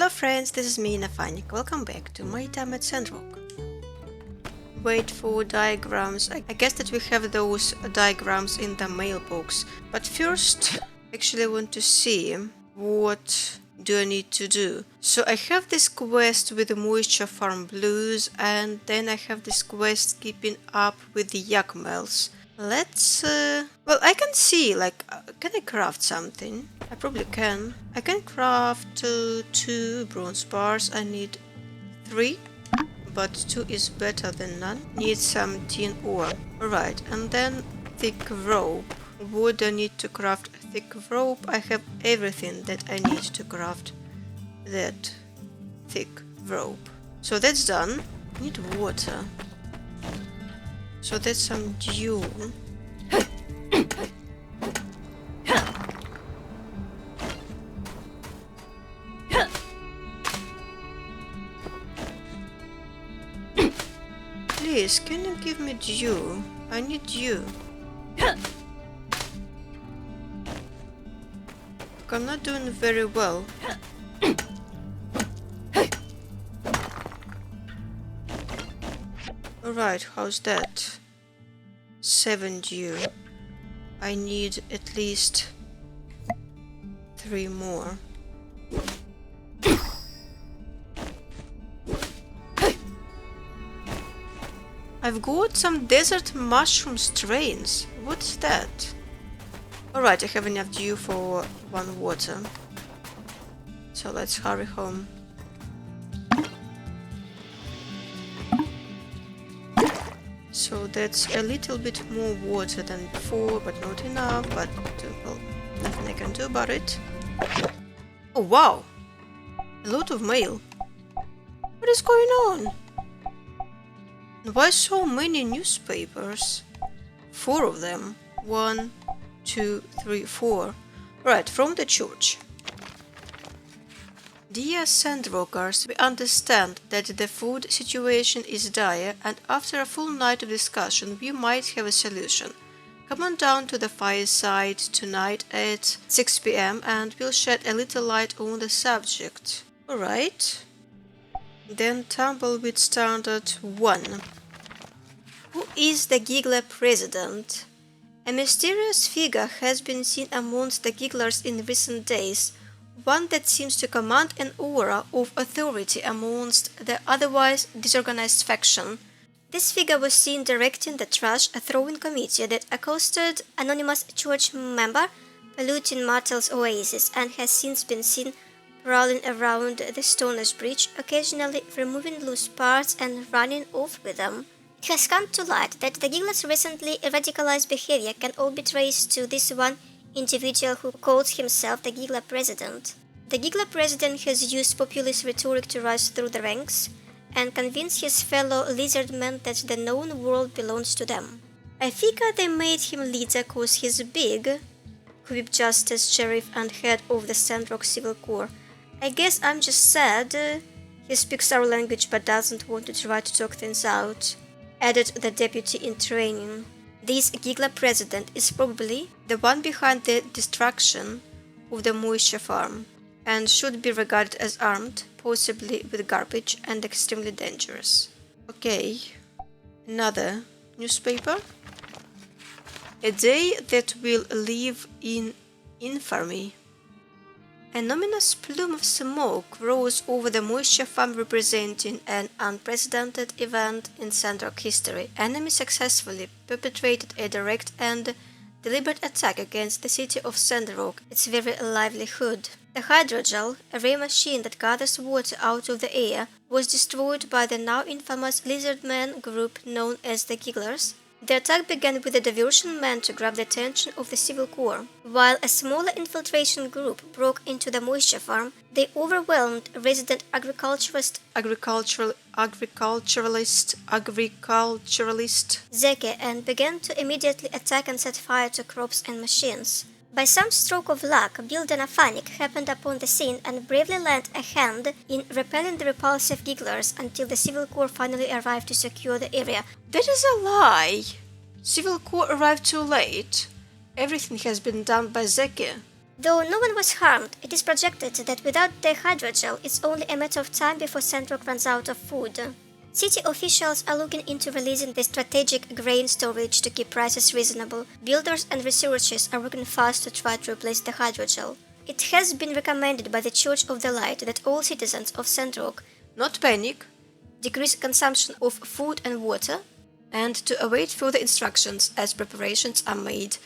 Hello friends, this is me, Nafanic. Welcome back to my time at Sandrock. Wait for diagrams. I guess that we have those diagrams in the mailbox. But first, actually I want to see what do I need to do. So I have this quest with the moisture farm blues, and then I have this quest keeping up with the Yakmels. Let's well, I can see, like, can I craft something? I probably can. I can craft 2 bronze bars. I need 3, but 2 is better than none. Need some tin ore. Alright, and then thick rope. Would I need to craft thick rope? I have everything that I need to craft that thick rope. So that's done. I need water. So that's some dew. Please, can you give me dew? I need dew. I'm not doing very well. Alright, how's that? 7 dew. I need at least 3 more. I've got some desert mushroom strains. What's that? Alright, I have enough dew for 1 water. So let's hurry home. So that's a little bit more water than before, but not enough, but well, nothing I can do about it. Oh wow! A lot of mail. What is going on? Why so many newspapers? 4 of them. 1, 2, 3, 4. Right, from the church. Dear Sandrockers, we understand that the food situation is dire, and after a full night of discussion we might have a solution. Come on down to the fireside tonight at 6 p.m. and we'll shed a little light on the subject. Alright. Then Tumbleweed Standard 1. Who is the Giggler President? A mysterious figure has been seen amongst the Gigglers in recent days, one that seems to command an aura of authority amongst the otherwise disorganized faction. This figure was seen directing the trash throwing committee that accosted anonymous church member polluting Martel's oasis, and has since been seen prowling around the Stoner's Bridge, occasionally removing loose parts and running off with them. It has come to light that the Giggler's recently radicalized behavior can all be traced to this one individual who calls himself the Giggler President. The Giggler President has used populist rhetoric to rise through the ranks and convince his fellow lizardmen that the known world belongs to them. I figure they made him leader cause he's big, quipped Justice, Sheriff, and head of the Sandrock Civil Corps. I guess I'm just sad. He speaks our language but doesn't want to try to talk things out, added the deputy in training. This Giggler President is probably the one behind the destruction of the moisture farm, and should be regarded as armed, possibly with garbage, and extremely dangerous. Okay, another newspaper. A day that will live in infamy. A ominous plume of smoke rose over the moisture farm, representing an unprecedented event in Sandrock history. Enemy successfully perpetrated a direct and deliberate attack against the city of Sandrock, its very livelihood. The hydrogel, a ray machine that gathers water out of the air, was destroyed by the now infamous lizardman group known as the Gigglers. The attack began with a diversion meant to grab the attention of the Civil Corps. While a smaller infiltration group broke into the moisture farm, they overwhelmed resident agriculturalist Zeke and began to immediately attack and set fire to crops and machines. By some stroke of luck, Bill the Nafanic happened upon the scene and bravely lent a hand in repelling the repulsive Gigglers until the Civil Corps finally arrived to secure the area. That is a lie! Civil Corps arrived too late. Everything has been done by Zeke. Though no one was harmed, it is projected that without the hydrogel, it's only a matter of time before Sandrock runs out of food. City officials are looking into releasing the strategic grain storage to keep prices reasonable. Builders and researchers are working fast to try to replace the hydrogel. It has been recommended by the Church of the Light that all citizens of Sandrock not panic, decrease consumption of food and water, and to await further instructions as preparations are made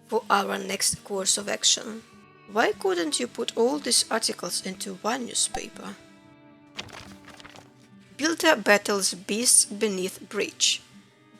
for our next course of action. Why couldn't you put all these articles into one newspaper? Builder battles beasts beneath breach.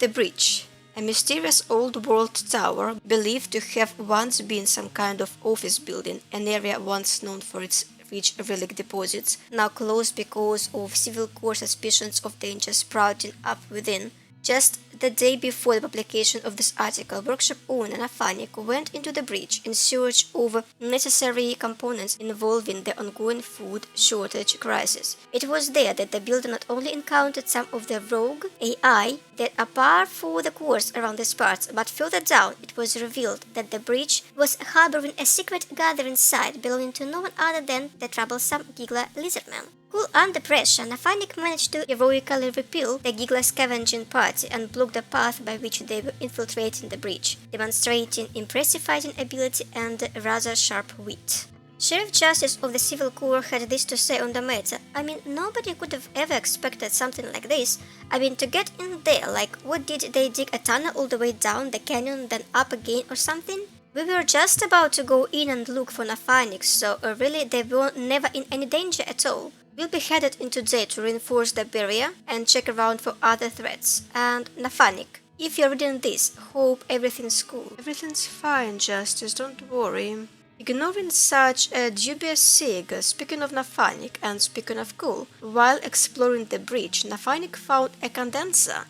The breach, a mysterious old-world tower believed to have once been some kind of office building, an area once known for its rich relic deposits, now closed because of civil court suspicions of danger sprouting up within. Just the day before the publication of this article, workshop owner Nafanik went into the breach in search of necessary components involving the ongoing food shortage crisis. It was there that the builder not only encountered some of the rogue AI that are par for the course around these parts, but further down it was revealed that the breach was harboring a secret gathering site belonging to no one other than the troublesome Giggler Lizardman. Cool under pressure, Nafanik managed to heroically repel the Giggler scavenging party and block the path by which they were infiltrating the breach, demonstrating impressive fighting ability and rather sharp wit. Sheriff Justice of the Civil Corps had this to say on the matter. I mean, nobody could have ever expected something like this. I mean, to get in there, like, what did they dig a tunnel all the way down the canyon, then up again or something? We were just about to go in and look for Nafanik, so really they were never in any danger at all. We'll be headed in today to reinforce the barrier and check around for other threats. And Nafanik, if you're reading this, hope everything's cool. Everything's fine, Justice, don't worry. Ignoring such a dubious sig, speaking of Nafanik and speaking of cool, while exploring the breach, Nafanik found a condenser,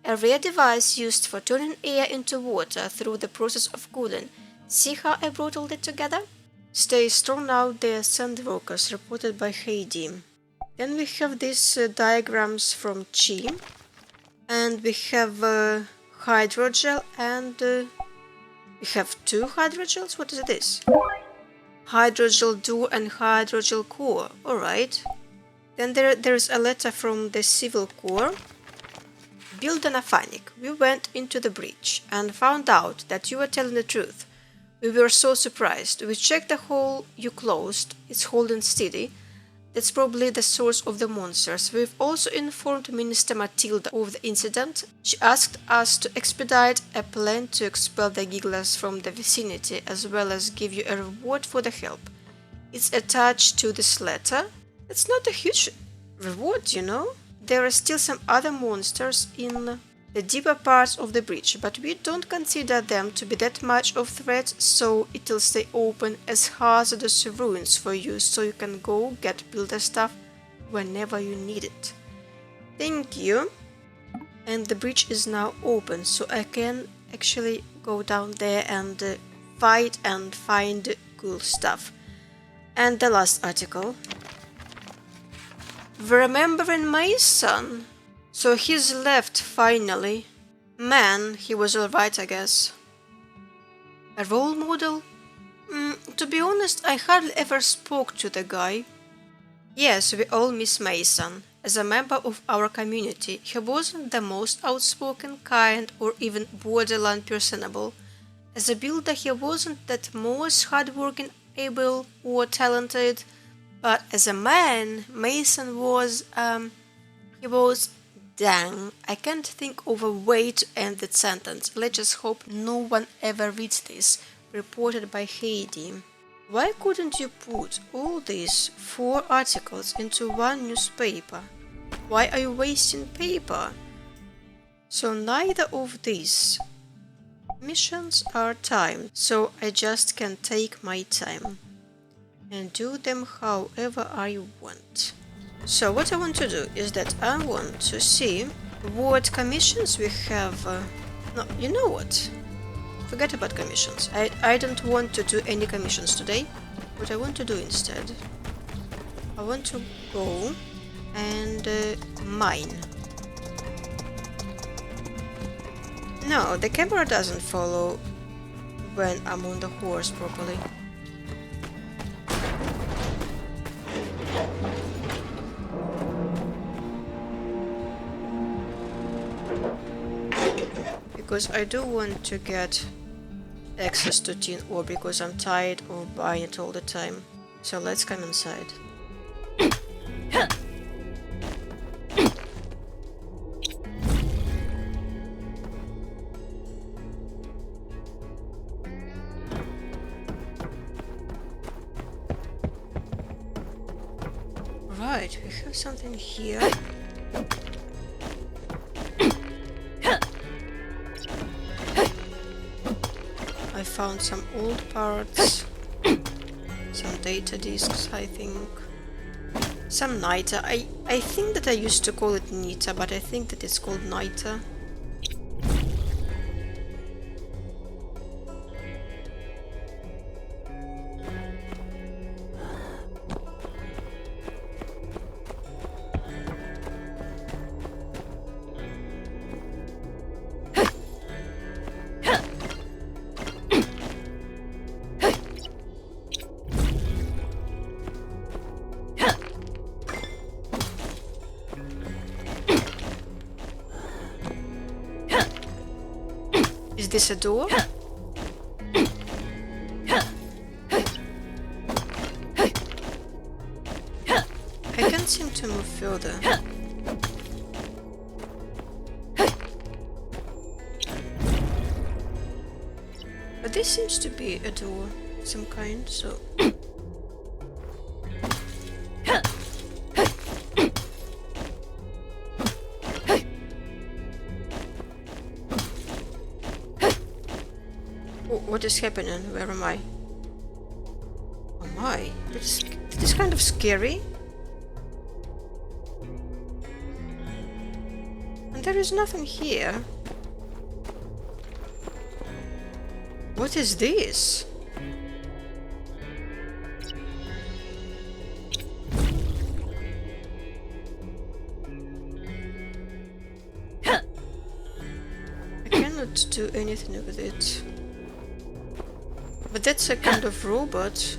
a rare device used for turning air into water through the process of cooling. See how I brought all that together? Stay strong out there, Sandrockers, reported by Heidi. Then we have these diagrams from Chi, and we have hydrogel, and we have two hydrogels. What is this? Hydrogel door and hydrogel core. Alright. Then there's a letter from the Civil Corps. Builder Nafanik, we went into the breach and found out that you were telling the truth. We were so surprised. We checked the hole you closed. It's holding steady. That's probably the source of the monsters. We've also informed Minister Matilda of the incident. She asked us to expedite a plan to expel the Gigglers from the vicinity, as well as give you a reward for the help. It's attached to this letter. It's not a huge reward, you know. There are still some other monsters in the deeper parts of the breach, but we don't consider them to be that much of threat, so it'll stay open as hazardous ruins for you, so you can go get builder stuff whenever you need it. Thank you. And the breach is now open, so I can actually go down there and fight and find cool stuff. And the last article. Remembering Mason. So he's left finally. Man, he was alright, I guess. A role model? To be honest, I hardly ever spoke to the guy. Yes, we all miss Mason. As a member of our community, he wasn't the most outspoken, kind, or even borderline personable. As a builder, he wasn't that most hardworking, able, or talented. But as a man, Mason was, he was... Dang, I can't think of a way to end that sentence. Let's just hope no one ever reads this. Reported by Heidi. Why couldn't you put all these 4 articles into one newspaper? Why are you wasting paper? So neither of these missions are timed, so I just can take my time and do them however I want. So what I want to do is that I want to see what commissions we have. No, you know what? Forget about commissions. I don't want to do any commissions today. What I want to do instead, I want to go and mine. No, the camera doesn't follow when I'm on the horse properly. because I do want to get access to tin ore because I'm tired of buying it all the time. So let's come inside. Right, we have something here. I found some old parts, some data disks, I think. Some niter. I think that I used to call it nita, but I think that it's called niter. Is this a door? I can't seem to move further. But this seems to be a door of some kind, so... What is happening? Where am I? Oh my, that is kind of scary. And there is nothing here. What is this? I cannot do anything with it. But that's a kind of robot.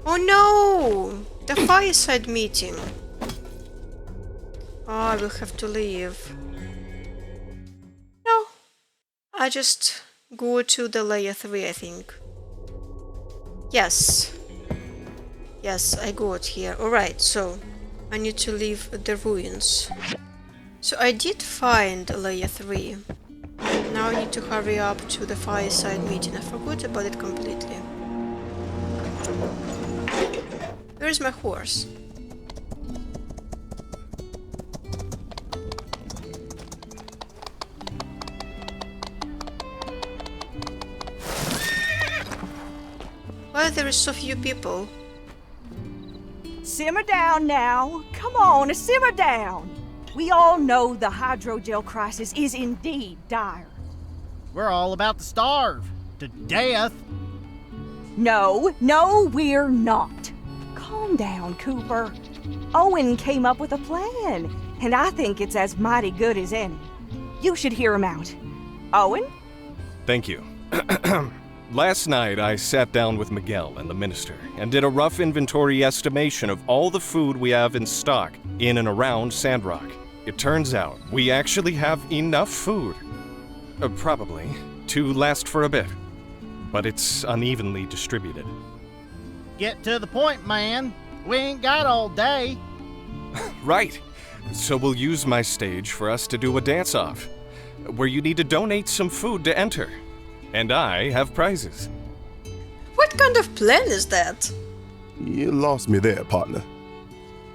Oh no! The fireside meeting. Oh, I will have to leave. No, I just go to the layer 3, I think. Yes. Yes, I got here. Alright, so I need to leave the ruins. So I did find layer 3. Now I need to hurry up to the fireside meeting. I forgot about it completely. Where is my horse? Why there is so few people? Simmer down now. Come on, simmer down. We all know the hydrogel crisis is indeed dire. We're all about to starve to death. No, we're not. Calm down, Cooper. Owen came up with a plan, and I think it's as mighty good as any. You should hear him out. Owen? Thank you. Last night, I sat down with Miguel and the minister and did a rough inventory estimation of all the food we have in stock in and around Sandrock. It turns out we actually have enough food, probably, to last for a bit, but it's unevenly distributed. Get to the point, man. We ain't got all day. Right. So we'll use my stage for us to do a dance-off, where you need to donate some food to enter. And I have prizes. What kind of plan is that? You lost me there, partner.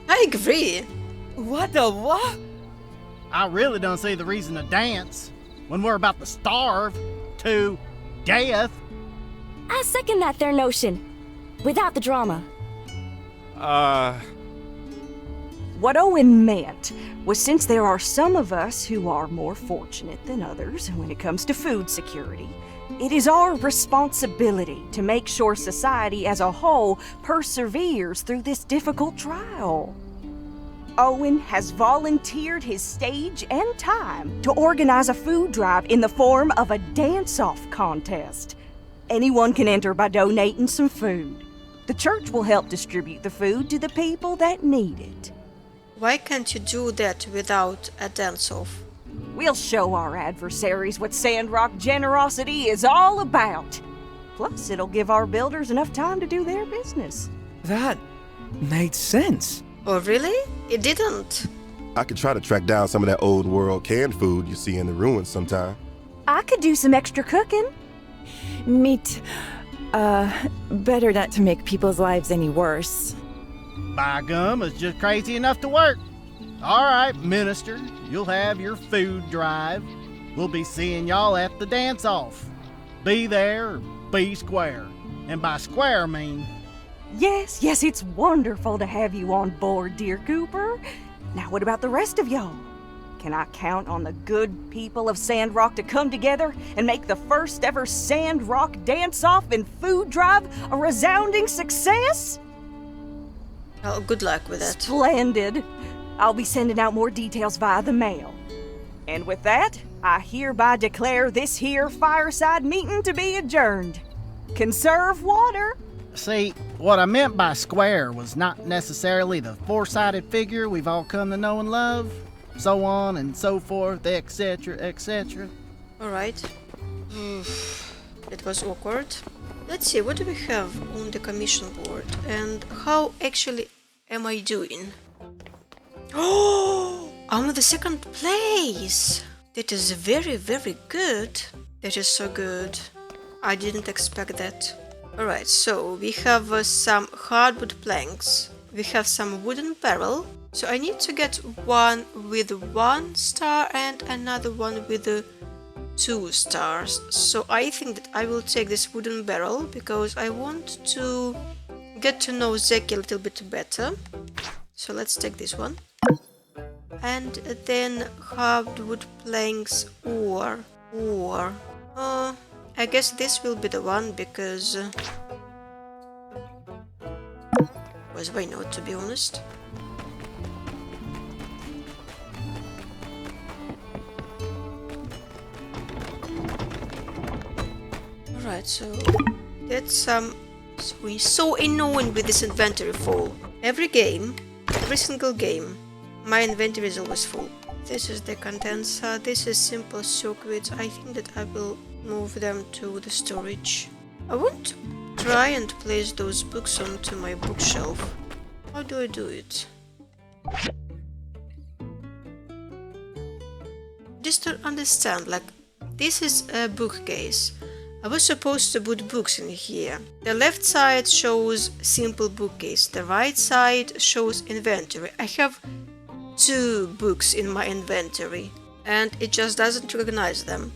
I agree. What the what? I really don't see the reason to dance when we're about to starve to death. I second that there notion. Without the drama. What Owen meant was since there are some of us who are more fortunate than others when it comes to food security, It is our responsibility to make sure society as a whole perseveres through this difficult trial. Owen has volunteered his stage and time to organize a food drive in the form of a dance-off contest. Anyone can enter by donating some food. The church will help distribute the food to the people that need it. Why can't you do that without a dance-off? We'll show our adversaries what Sandrock generosity is all about. Plus, it'll give our builders enough time to do their business. That made sense. Oh, really? It didn't. I could try to track down some of that old world canned food you see in the ruins sometime. I could do some extra cooking. Meat. Better not to make people's lives any worse. By gum, it's just crazy enough to work. All right, Minister, you'll have your food drive. We'll be seeing y'all at the dance-off. Be there or be square. And by square, I mean... Yes, it's wonderful to have you on board, dear Cooper. Now what about the rest of y'all? Can I count on the good people of Sandrock to come together and make the first ever Sandrock dance-off and food drive a resounding success? Oh, good luck with that. Splendid. I'll be sending out more details via the mail. And with that, I hereby declare this here fireside meeting to be adjourned. Conserve water. See, what I meant by square was not necessarily the four-sided figure we've all come to know and love, so on and so forth, etc., etc. Alright. It was awkward. Let's see, what do we have on the commission board? And how actually am I doing? Oh! I'm in the second place! That is very, very good. That is so good. I didn't expect that. Alright, so we have some hardwood planks. We have some wooden barrel. So I need to get one with 1 star and another one with 2 stars. So I think that I will take this wooden barrel because I want to get to know Zeki a little bit better. So let's take this one. And then hardwood planks or I guess this will be the one because why not, to be honest. Alright, so that's so annoying with this inventory full. Every single game, my inventory is always full. This is the condenser, this is simple circuits. I think that I will move them to the storage. I want to try and place those books onto my bookshelf. How do I do it? Just to understand, like, this is a bookcase. I was supposed to put books in here. The left side shows simple bookcase, the right side shows inventory. I have 2 books in my inventory and it just doesn't recognize them.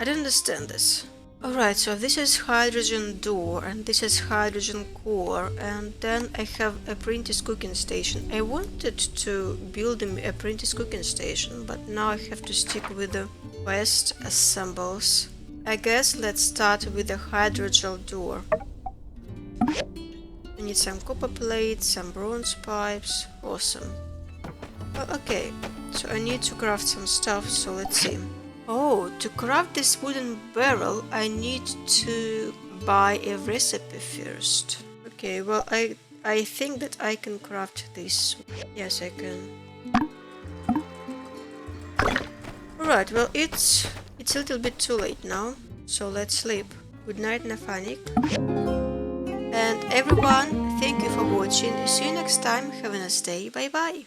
I don't understand this. Alright, so this is hydrogen door and this is hydrogen core, and then I have apprentice cooking station. I wanted to build an apprentice cooking station, but now I have to stick with the best assembles. I guess let's start with the hydrogel door. I need some copper plates, some bronze pipes. Awesome. Well, okay, so I need to craft some stuff, so let's see. Oh, to craft this wooden barrel, I need to buy a recipe first. Okay, well, I think that I can craft this. Yes, I can. Alright, well, it's a little bit too late now, so let's sleep. Good night, Nafanik. And everyone, thank you for watching. See you next time. Have a nice day. Bye bye.